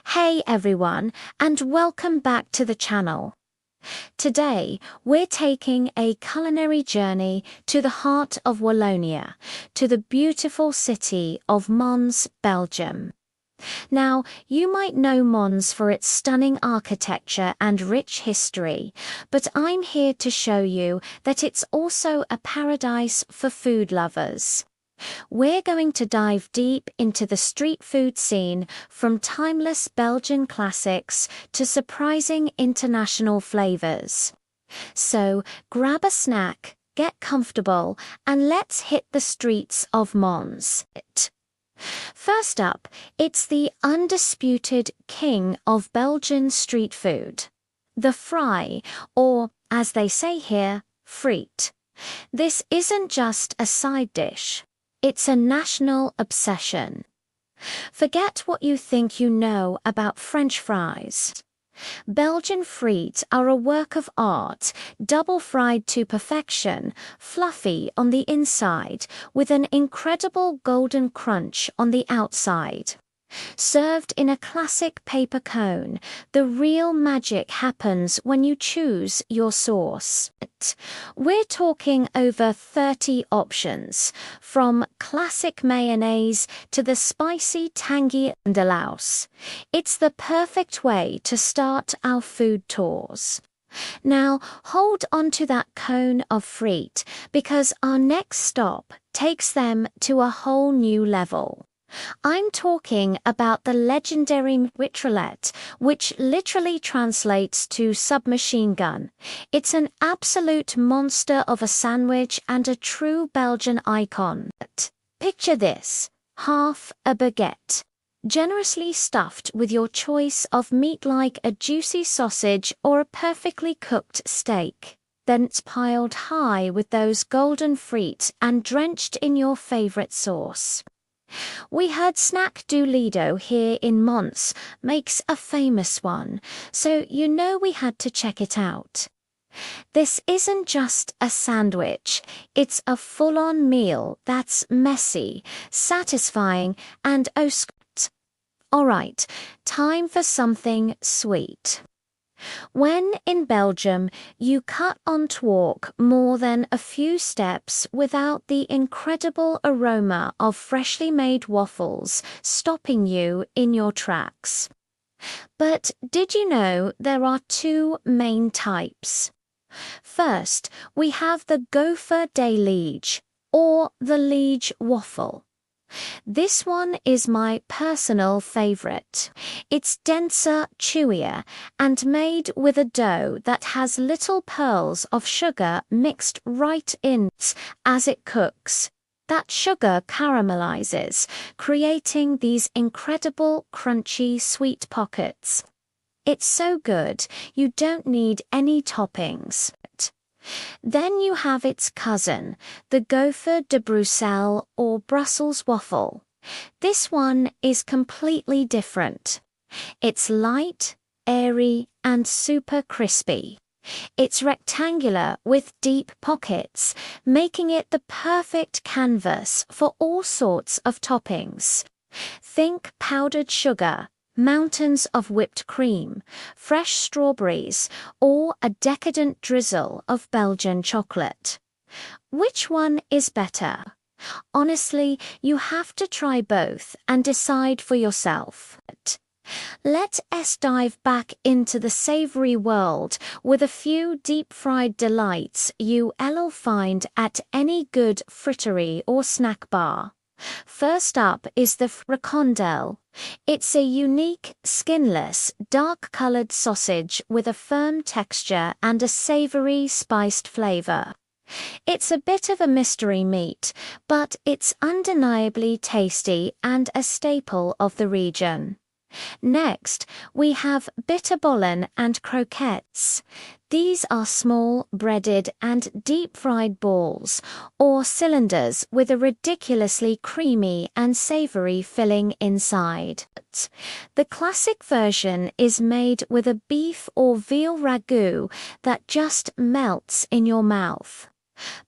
Hey everyone, and welcome back to the channel. Today, we're taking a culinary journey to the heart of Wallonia, to the beautiful city of Mons, Belgium. Now, you might know Mons for its stunning architecture and rich history, but I'm here to show you that it's also a paradise for food lovers. We're going to dive deep into the street food scene, from timeless Belgian classics to surprising international flavors. So, grab a snack, get comfortable, and let's hit the streets of Mons. First up, it's the undisputed king of Belgian street food, the fry, or, as they say here, frites. This isn't just a side dish. It's a national obsession. Forget what you think you know about French fries. Belgian frites are a work of art, double fried to perfection, fluffy on the inside, with an incredible golden crunch on the outside. Served in a classic paper cone, the real magic happens when you choose your sauce. We're talking over 30 options, from classic mayonnaise to the spicy tangy andalouse. It's the perfect way to start our food tours. Now, hold on to that cone of frite, because our next stop takes them to a whole new level. I'm talking about the legendary Mitraillette, which literally translates to submachine gun. It's an absolute monster of a sandwich and a true Belgian icon. Picture this: half a baguette, generously stuffed with your choice of meat like a juicy sausage or a perfectly cooked steak. Then it's piled high with those golden frites and drenched in your favorite sauce. We heard Snack du Lido here in Mons makes a famous one, so you know we had to check it out. This isn't just a sandwich, it's a full-on meal that's messy, satisfying, and oh, alright, time for something sweet. When in Belgium, you can't walk more than a few steps without the incredible aroma of freshly made waffles stopping you in your tracks. But did you know there are two main types? First, we have the gaufre de liege, or the liege waffle. This one is my personal favorite. It's denser, chewier, and made with a dough that has little pearls of sugar mixed right in as it cooks. That sugar caramelizes, creating these incredible, crunchy, sweet pockets. It's so good, you don't need any toppings. Then you have its cousin, the gaufre de Bruxelles or Brussels waffle. This one is completely different. It's light, airy, and super crispy. It's rectangular with deep pockets, making it the perfect canvas for all sorts of toppings. Think powdered sugar, mountains of whipped cream, fresh strawberries, or a decadent drizzle of Belgian chocolate. Which one is better? Honestly, you have to try both and decide for yourself. Let us dive back into the savory world with a few deep-fried delights you'll find at any good friterie or snack bar. First up is the fricandelle. It's a unique, skinless, dark-colored sausage with a firm texture and a savory, spiced flavor. It's a bit of a mystery meat, but it's undeniably tasty and a staple of the region. Next, we have bitterballen and croquettes. These are small, breaded and deep-fried balls, or cylinders with a ridiculously creamy and savory filling inside. The classic version is made with a beef or veal ragout that just melts in your mouth.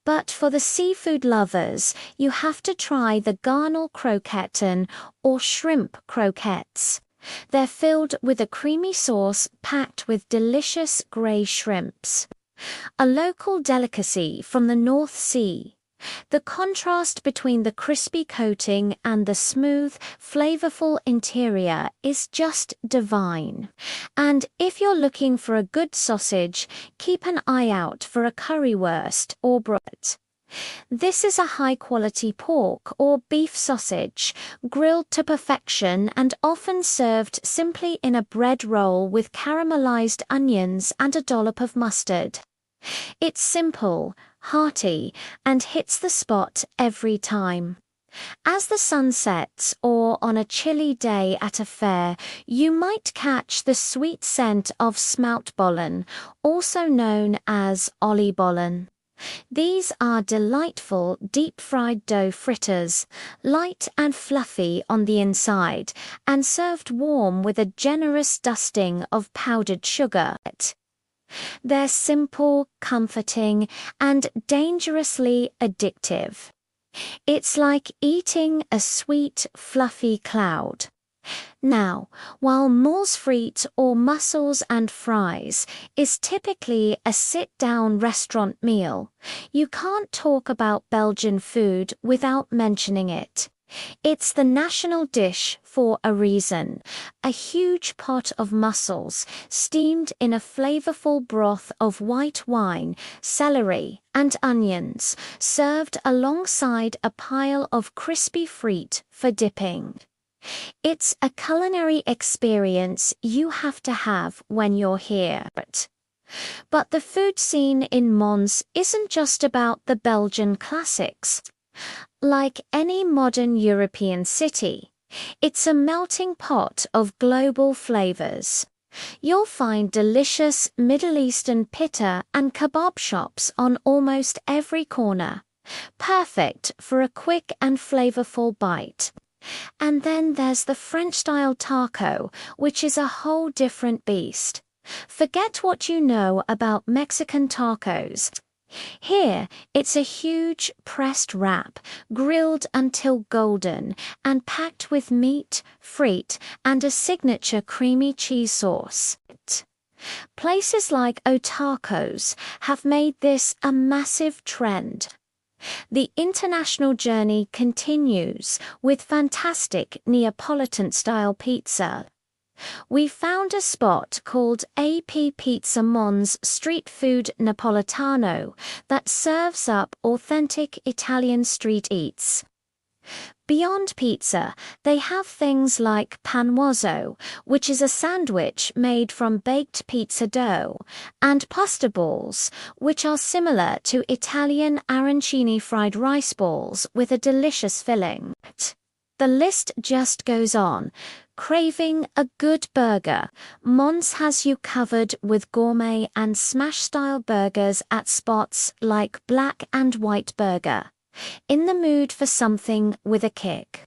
But for the seafood lovers, you have to try the garnal croquetten or shrimp croquettes. They're filled with a creamy sauce packed with delicious grey shrimps. A local delicacy from the North Sea. The contrast between the crispy coating and the smooth, flavorful interior is just divine. And if you're looking for a good sausage, keep an eye out for a currywurst or brot. This is a high-quality pork or beef sausage, grilled to perfection and often served simply in a bread roll with caramelized onions and a dollop of mustard. It's simple, hearty, and hits the spot every time. As the sun sets, or on a chilly day at a fair, you might catch the sweet scent of smoutbollen, also known as oliebollen. These are delightful deep-fried dough fritters, light and fluffy on the inside, and served warm with a generous dusting of powdered sugar. They're simple, comforting, and dangerously addictive. It's like eating a sweet, fluffy cloud. Now, while Mons frites or mussels and fries is typically a sit-down restaurant meal, you can't talk about Belgian food without mentioning it. It's the national dish for a reason. A huge pot of mussels steamed in a flavorful broth of white wine, celery, and onions, served alongside a pile of crispy frite for dipping. It's a culinary experience you have to have when you're here. But the food scene in Mons isn't just about the Belgian classics. Like any modern European city, it's a melting pot of global flavors. You'll find delicious Middle Eastern pita and kebab shops on almost every corner, perfect for a quick and flavorful bite. And then there's the French-style taco, which is a whole different beast. Forget what you know about Mexican tacos. Here, it's a huge pressed wrap, grilled until golden, and packed with meat, frite, and a signature creamy cheese sauce. Places like Otacos have made this a massive trend. The international journey continues with fantastic Neapolitan-style pizza. We found a spot called AP Pizza Mons Street Food Napolitano that serves up authentic Italian street eats. Beyond pizza, they have things like panuozzo, which is a sandwich made from baked pizza dough, and pasta balls, which are similar to Italian arancini fried rice balls with a delicious filling. The list just goes on. Craving a good burger? Mons has you covered with gourmet and smash-style burgers at spots like Black and White Burger. In the mood for something with a kick?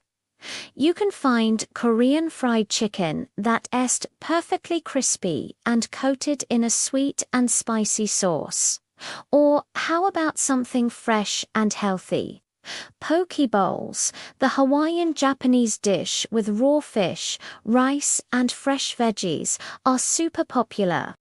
You can find Korean fried chicken that est perfectly crispy and coated in a sweet and spicy sauce. Or how about something fresh and healthy? Poke bowls, the Hawaiian-Japanese dish with raw fish, rice, and fresh veggies, are super popular.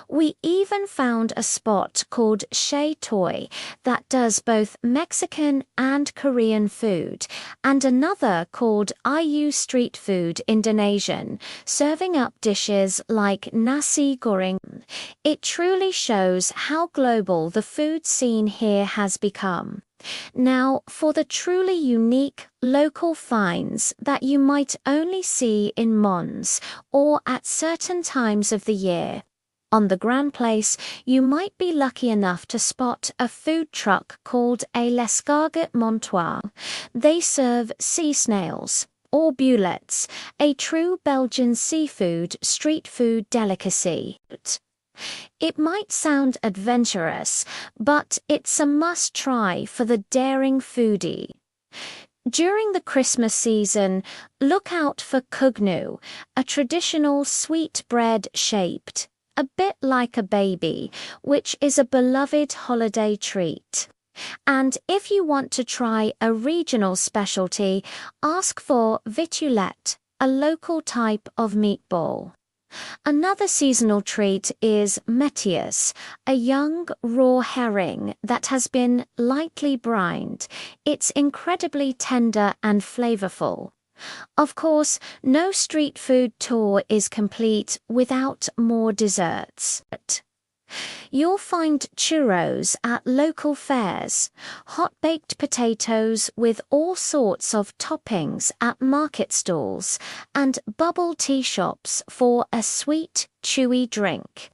We even found a spot called Shea Toy that does both Mexican and Korean food, and another called IU Street Food Indonesian, serving up dishes like nasi goreng. It truly shows how global the food scene here has become. Now, for the truly unique local finds that you might only see in Mons or at certain times of the year. On the Grand Place, you might be lucky enough to spot a food truck called a l'escargot Montois. They serve sea snails, or bullets, a true Belgian seafood street food delicacy. It might sound adventurous, but it's a must-try for the daring foodie. During the Christmas season, look out for cugnu, a traditional sweet bread shaped, a bit like a baby, which is a beloved holiday treat. And if you want to try a regional specialty, ask for Mitraillette, a local type of meatball. Another seasonal treat is métiers, a young raw herring that has been lightly brined. It's incredibly tender and flavorful. Of course, no street food tour is complete without more desserts. You'll find churros at local fairs, hot-baked potatoes with all sorts of toppings at market stalls, and bubble tea shops for a sweet, chewy drink.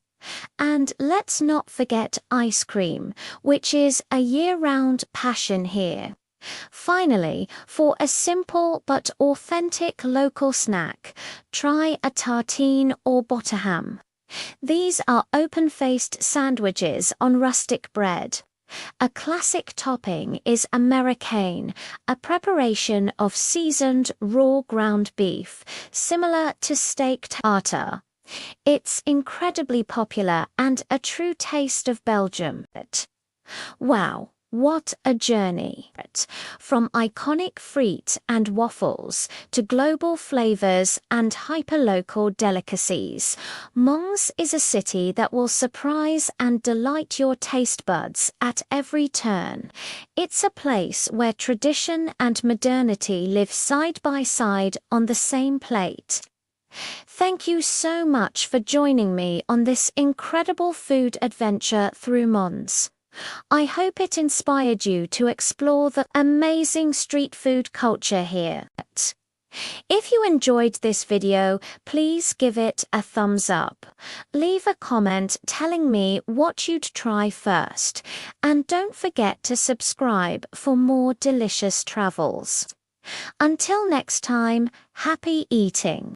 And let's not forget ice cream, which is a year-round passion here. Finally, for a simple but authentic local snack, try a tartine or botterham. These are open-faced sandwiches on rustic bread. A classic topping is Americaine, a preparation of seasoned raw ground beef, similar to steak tartare. It's incredibly popular and a true taste of Belgium. Wow! What a journey! From iconic frites and waffles to global flavors and hyperlocal delicacies, Mons is a city that will surprise and delight your taste buds at every turn. It's a place where tradition and modernity live side by side on the same plate. Thank you so much for joining me on this incredible food adventure through Mons. I hope it inspired you to explore the amazing street food culture here. If you enjoyed this video, please give it a thumbs up. Leave a comment telling me what you'd try first, and don't forget to subscribe for more delicious travels. Until next time, happy eating!